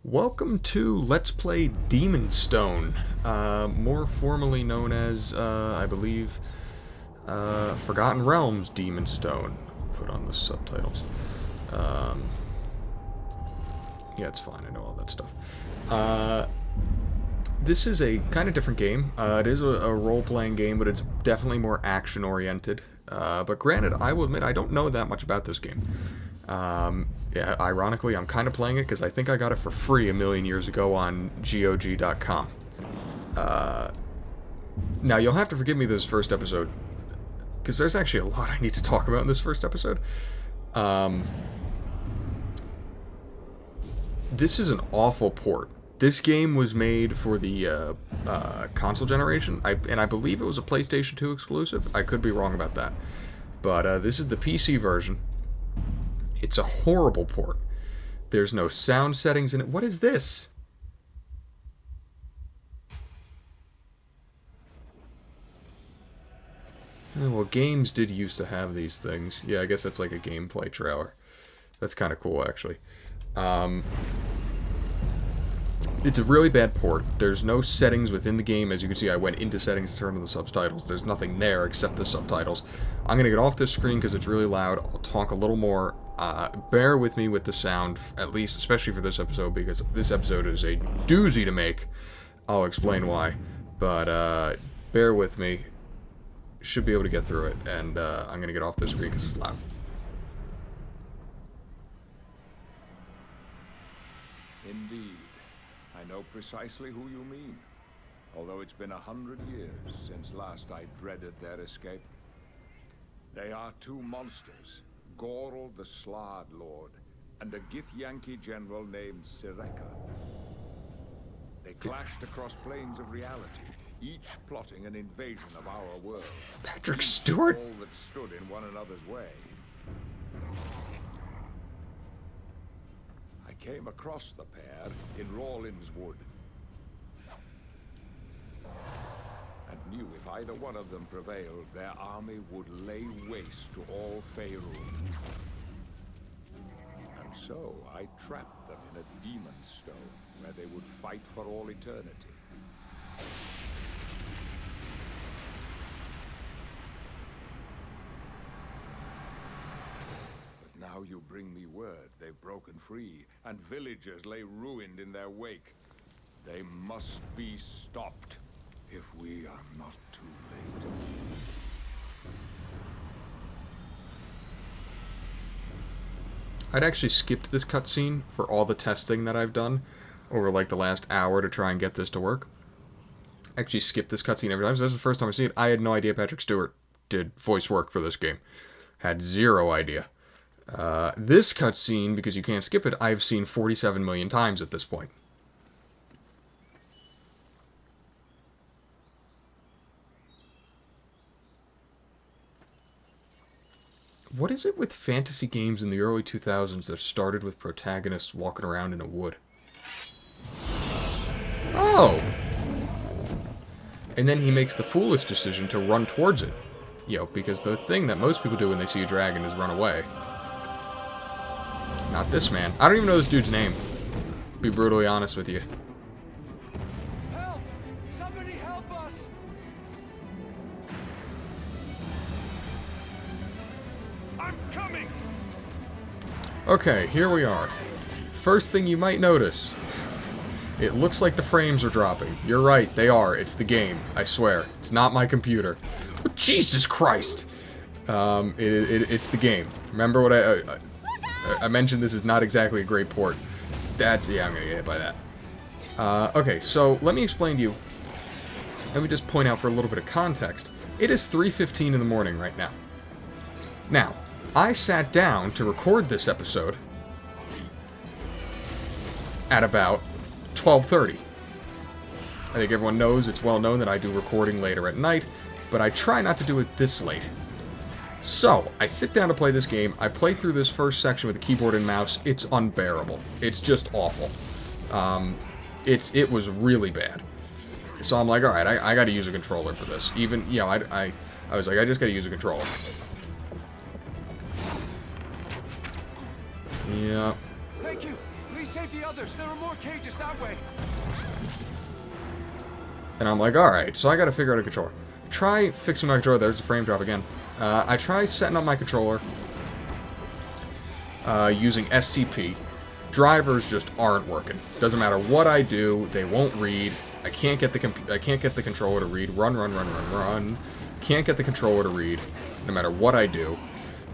Welcome to Let's Play Demon Stone, more formally known as, I believe, Forgotten Realms Demon Stone. Put on the subtitles. Yeah, it's fine, I know all that stuff. This is a kind of different game. It is a role-playing game, but it's definitely more action-oriented. But granted, I will admit I don't know that much about this game. Yeah, ironically, I'm kind of playing it because I think I got it for free a million years ago on GOG.com. Now, you'll have to forgive me this first episode, because there's actually a lot I need to talk about in this first episode. This is an awful port. This game was made for the console generation, and I believe it was a PlayStation 2 exclusive. I could be wrong about that. But this is the PC version. It's a horrible port. There's no sound settings in it. What is this? Well, games did used to have these things. Yeah, I guess that's like a gameplay trailer. That's kind of cool, actually. It's a really bad port. There's no settings within the game. As you can see, I went into settings to turn on the subtitles. There's nothing there except the subtitles. I'm going to get off this screen because it's really loud. I'll talk a little more. Bear with me with the sound, at least, especially for this episode, because this episode is a doozy to make. I'll explain why. But bear with me. Should be able to get through it. And I'm going to get off this screen because it's loud. Indeed. I know precisely who you mean. Although it's been 100 years since last I dreaded their escape. They are two monsters, Gorl the Slard Lord, and a Githyanki general named Sireka. They clashed across planes of reality, each plotting an invasion of our world. Patrick Stewart? All that stood in one another's way. I came across the pair in Rawlins Wood, and knew if either one of them prevailed, their army would lay waste to all Faerun. And so I trapped them in a demon stone, where they would fight for all eternity. Now you bring me word they've broken free, and villagers lay ruined in their wake. They must be stopped, if we are not too late. I'd actually skipped this cutscene for all the testing that I've done over like the last hour to try and get this to work. I actually skipped this cutscene every time, so this is the first time I've seen it. I had no idea Patrick Stewart did voice work for this game. Had zero idea. This cutscene, because you can't skip it, I've seen 47 million times at this point. What is it with fantasy games in the early 2000s that started with protagonists walking around in a wood? Oh! And then he makes the foolish decision to run towards it. You know, because the thing that most people do when they see a dragon is run away. Not this man. I don't even know this dude's name. To be brutally honest with you. Help! Somebody help us! I'm coming! Okay, here we are. First thing you might notice. It looks like the frames are dropping. You're right, they are. It's the game. I swear. It's not my computer. Oh, Jesus Christ! It's the game. Remember what I mentioned this is not exactly a great port. Yeah, I'm gonna get hit by that. Okay, so let me explain to you. Let me just point out for a little bit of context. It is 3:15 in the morning right now. Now, I sat down to record this episode at about 12:30. I think everyone knows, it's well known that I do recording later at night, but I try not to do it this late. So, I sit down to play this game, I play through this first section with a keyboard and mouse, it's unbearable. It's just awful. It was really bad. So I'm like, alright, I gotta use a controller for this. Even, you know, I was like, I just gotta use a controller. Yeah. Thank you! Please saved the others. There are more cages that way. And I'm like, alright, so I gotta figure out a controller. Try fixing my controller. There's the frame drop again. I try setting up my controller using SCP. Drivers just aren't working. Doesn't matter what I do, they won't read. I can't get the controller to read. Run. Can't get the controller to read, no matter what I do.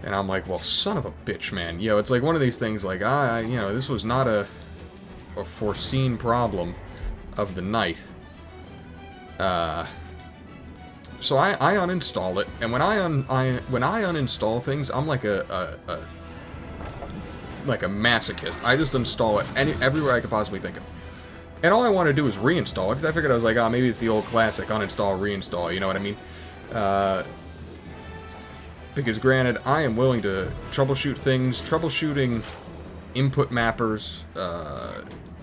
And I'm like, well, son of a bitch, man. You know, it's like one of these things. Like, you know, this was not a foreseen problem of the night. So I uninstall it, and when I uninstall things, I'm like a masochist. I just install it everywhere I could possibly think of. And all I want to do is reinstall it, because I figured I was like, maybe it's the old classic, uninstall, reinstall, you know what I mean? Because granted, I am willing to troubleshoot things, troubleshooting input mappers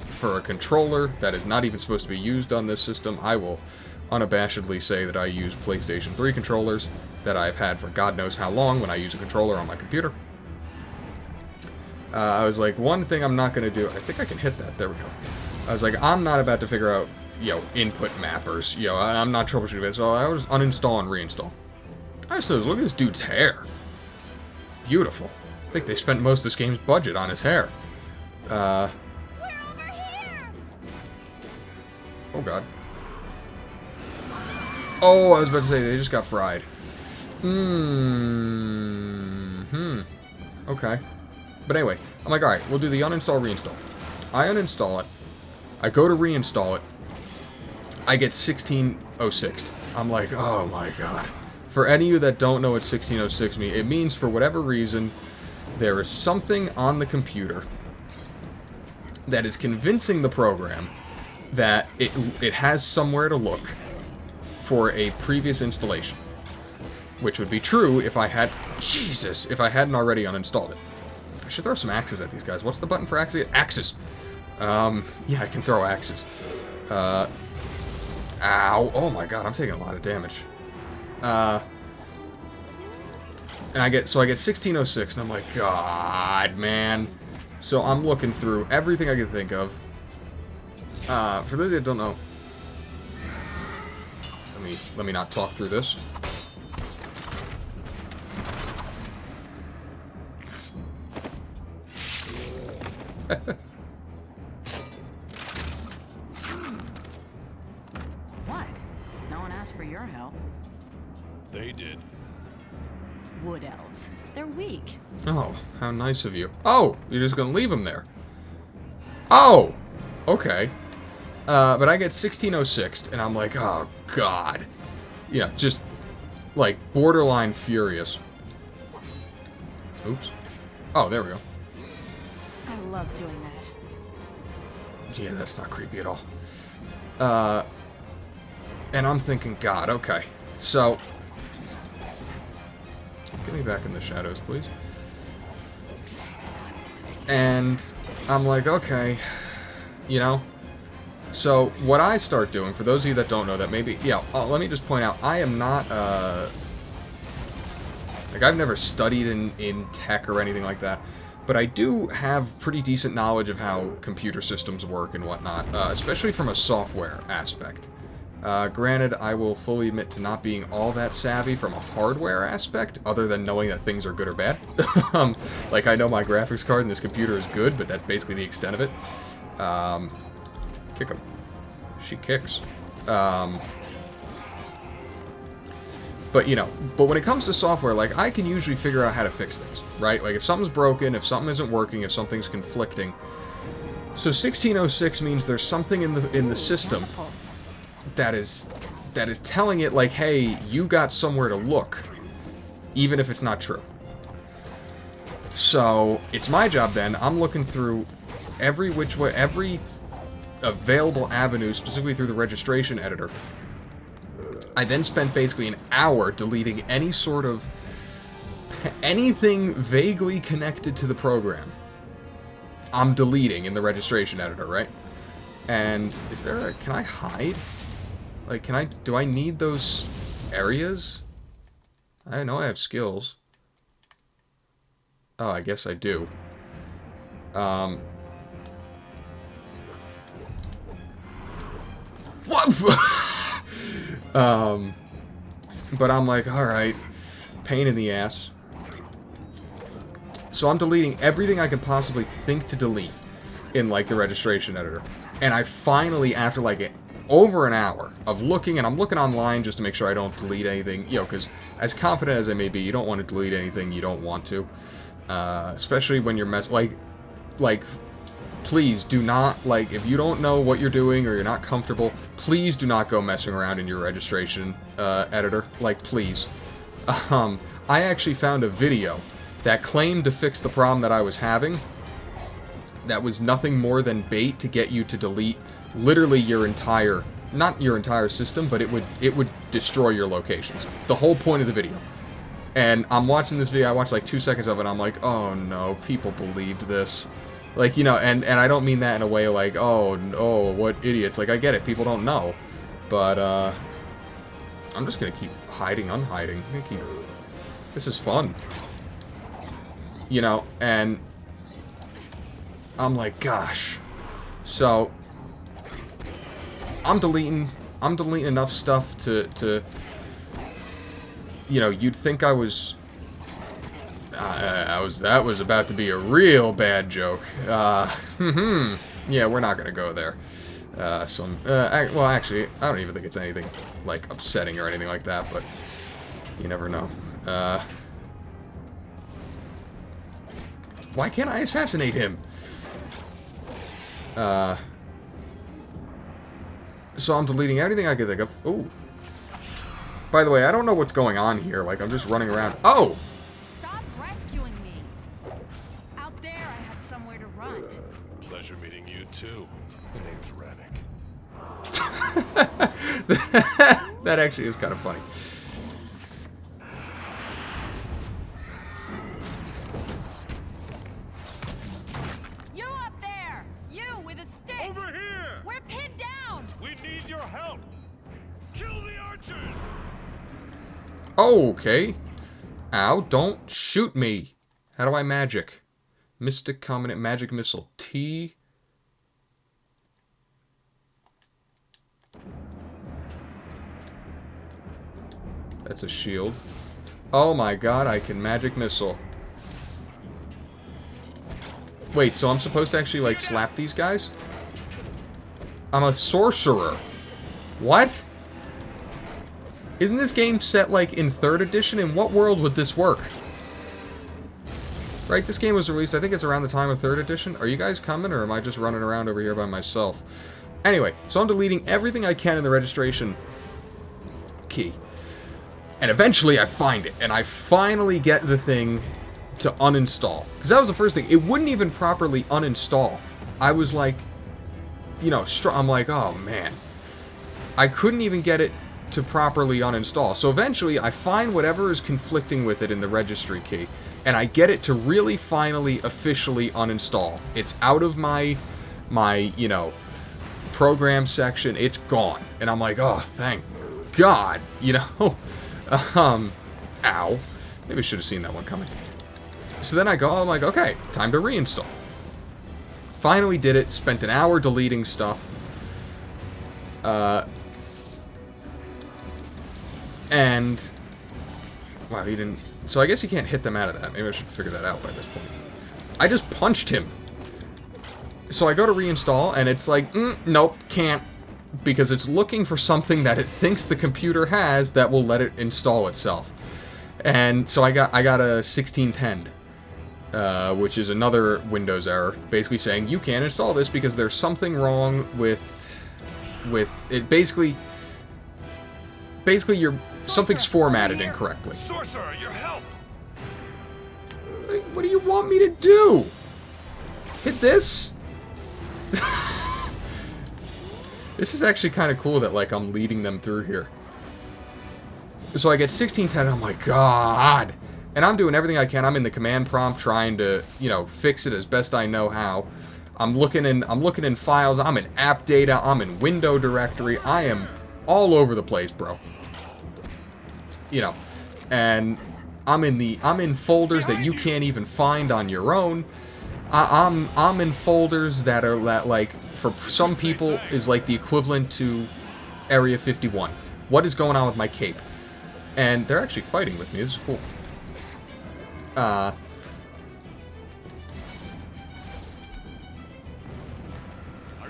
for a controller that is not even supposed to be used on this system. I will unabashedly say that I use PlayStation 3 controllers that I've had for God knows how long when I use a controller on my computer. I was like, one thing I'm not going to do... I think I can hit that. There we go. I was like, I'm not about to figure out, you know, input mappers. You know, I'm not troubleshooting it, so I will just uninstall and reinstall. I just noticed, look at this dude's hair. Beautiful. I think they spent most of this game's budget on his hair. We're over here. Oh, God. Oh, I was about to say, they just got fried. Okay. But anyway, I'm like, alright, we'll do the uninstall, reinstall. I uninstall it. I go to reinstall it. I get 1606. I'm like, oh my god. For any of you that don't know what 1606 means, it means for whatever reason, there is something on the computer that is convincing the program that it has somewhere to look for a previous installation. Which would be true if I had... Jesus! If I hadn't already uninstalled it. I should throw some axes at these guys. What's the button for axes? Axes! Yeah, I can throw axes. Ow. Oh my god, I'm taking a lot of damage. And I get 1606, and I'm like, God, man. So I'm looking through everything I can think of. For those that don't know, let me not talk through this. What? No one asked for your help. They did. Wood elves. They're weak. Oh, how nice of you. Oh, you're just gonna leave him there. Oh! Okay. But I get 1606, and I'm like, oh, God. You know, just, like, borderline furious. Oops. Oh, there we go. I love doing that. Yeah, that's not creepy at all. And I'm thinking, God, okay. So, get me back in the shadows, please. And I'm like, okay, you know. So, what I start doing, for those of you that don't know that, maybe, yeah, let me just point out, I am not, like, I've never studied in tech or anything like that. But I do have pretty decent knowledge of how computer systems work and whatnot, especially from a software aspect. Granted, I will fully admit to not being all that savvy from a hardware aspect, other than knowing that things are good or bad. Like, I know my graphics card and this computer is good, but that's basically the extent of it. Kick him. She kicks. But, you know, when it comes to software, like, I can usually figure out how to fix things, right? Like, if something's broken, if something isn't working, if something's conflicting. So 1606 means there's something in the system that is telling it, like, hey, you got somewhere to look, even if it's not true. So, it's my job then, I'm looking through every which way, every available avenue, specifically through the registration editor. I then spent basically an hour deleting any sort of... anything vaguely connected to the program. I'm deleting in the registration editor, right? And is there a... can I hide? Like, do I need those areas? I know I have skills. Oh, I guess I do. What? But I'm like, alright. Pain in the ass. So I'm deleting everything I can possibly think to delete in, like, the registration editor. And I finally, after, like, over an hour of looking, and I'm looking online just to make sure I don't delete anything, you know, because as confident as I may be, you don't want to delete anything you don't want to. Especially when you're like, please do not, like, if you don't know what you're doing or you're not comfortable, please do not go messing around in your registration editor. Like, please. I actually found a video that claimed to fix the problem that I was having. That was nothing more than bait to get you to delete literally your entire, not your entire system, but it would destroy your locations. The whole point of the video. And I'm watching this video, I watched like 2 seconds of it, and I'm like, oh no, people believed this. Like, you know, and I don't mean that in a way like, oh, what idiots. Like, I get it, people don't know. But, I'm just gonna keep hiding, unhiding. I'm gonna keep... This is fun. You know, and... I'm like, gosh. So... I'm deleting enough stuff to... You know, you'd think I was... that was about to be a real bad joke. Yeah, we're not gonna go there. Well, actually, I don't even think it's anything, like, upsetting or anything like that, but you never know. Why can't I assassinate him? So I'm deleting everything I can think of. Ooh. By the way, I don't know what's going on here. Like, I'm just running around. Oh! Stop rescuing me. Out there, I had somewhere to run. Pleasure meeting you too. The name's Rannick. That actually is kind of funny. You up there! You with a stick! Over here! We're pinned down! We need your help! Kill the archers! Okay. Ow, don't shoot me. How do I magic? Mystic Combinate Magic Missile. T. That's a shield. Oh my god, I can magic missile. Wait, so I'm supposed to actually, like, slap these guys? I'm a sorcerer. What? Isn't this game set, like, in 3rd edition? In what world would this work? Right, this game was released, I think it's around the time of 3rd edition. Are you guys coming, or am I just running around over here by myself? Anyway, so I'm deleting everything I can in the registration key. And eventually I find it, and I finally get the thing to uninstall. Because that was the first thing. It wouldn't even properly uninstall. I was like, you know, I'm like, oh man. I couldn't even get it to properly uninstall. So eventually I find whatever is conflicting with it in the registry key, and I get it to really finally officially uninstall. It's out of my you know, program section. It's gone. And I'm like, oh, thank God, you know. Ow. Maybe I should have seen that one coming. So then I go, I'm like, okay, time to reinstall. Finally did it, spent an hour deleting stuff. And... Wow, he didn't... So I guess you can't hit them out of that. Maybe I should figure that out by this point. I just punched him. So I go to reinstall, and it's like, nope, can't. Because it's looking for something that it thinks the computer has that will let it install itself. And so I got a 1610, which is another Windows error, basically saying you can't install this because there's something wrong with it. Basically something's formatted incorrectly. Sorcerer, your help! What do you want me to do? Hit this? This is actually kind of cool that, like, I'm leading them through here. So I get 1610, and I'm like, God! And I'm doing everything I can. I'm in the command prompt trying to, you know, fix it as best I know how. I'm looking in files, I'm in app data, I'm in window directory, I am all over the place, bro. You know, and I'm in folders that you can't even find on your own. I'm in folders that are like, for some people is like the equivalent to Area 51. What is going on with my cape? And they're actually fighting with me. This is cool. Are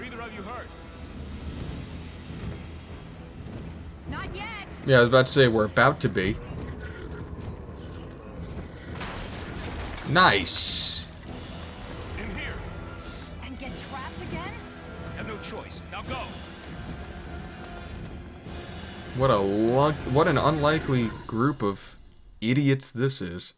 either of you hurt? Not yet. Yeah, I was about to say, we're about to be. Nice. In here. And get trapped again? You have no choice. Now go. What an unlikely group of idiots this is.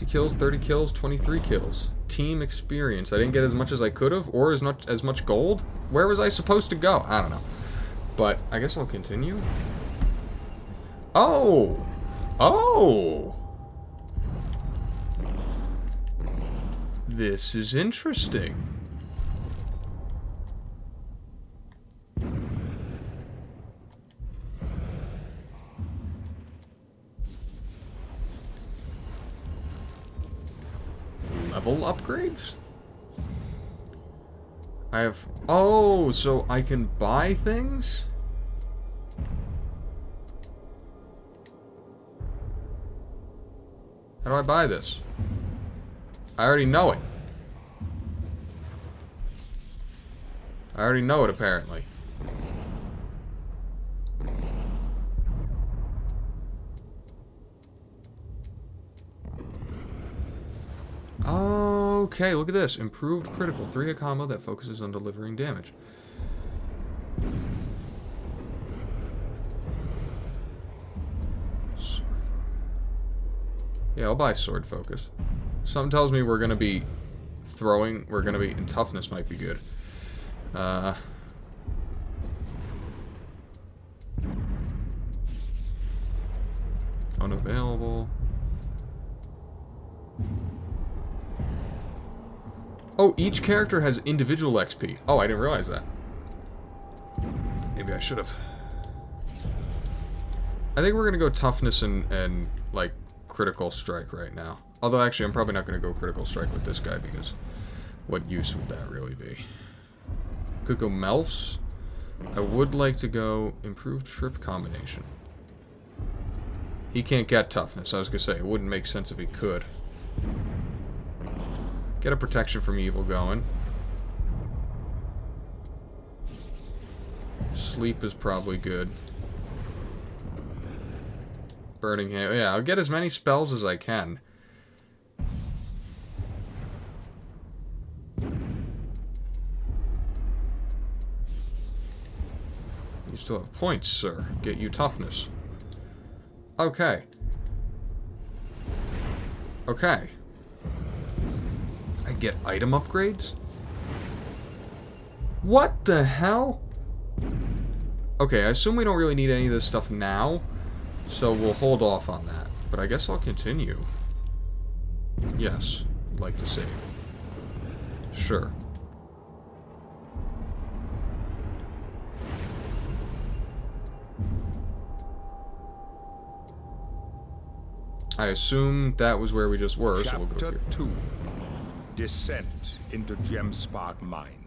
Kills, 30 kills, 23 kills. Team experience. I didn't get as much as I could have, or as much gold. Where was I supposed to go? I don't know. But I guess I'll continue. Oh! Oh! This is interesting. Level upgrades? I have... Oh, so I can buy things? How do I buy this? I already know it. I already know it, apparently. Okay, look at this. Improved critical. 3-hit combo that focuses on delivering damage. Yeah, I'll buy sword focus. Something tells me we're gonna be throwing. We're gonna be... And toughness might be good. Unavailable. Oh, each character has individual XP. Oh, I didn't realize that. Maybe I should have. I think we're gonna go toughness and like critical strike right now. Although actually, I'm probably not gonna go critical strike with this guy because what use would that really be? Could go Melfs. I would like to go improved trip combination. He can't get toughness. I was gonna say it wouldn't make sense if he could. Get a protection from evil going. Sleep is probably good. Burning hand. Yeah, I'll get as many spells as I can. You still have points, sir. Get you toughness. Okay. Okay. I get item upgrades? What the hell? Okay, I assume we don't really need any of this stuff now, so we'll hold off on that. But I guess I'll continue. Yes, I'd like to save. Sure. I assume that was where we just were, so we'll go Chapter here. 2. Descent into Gemspark Mine.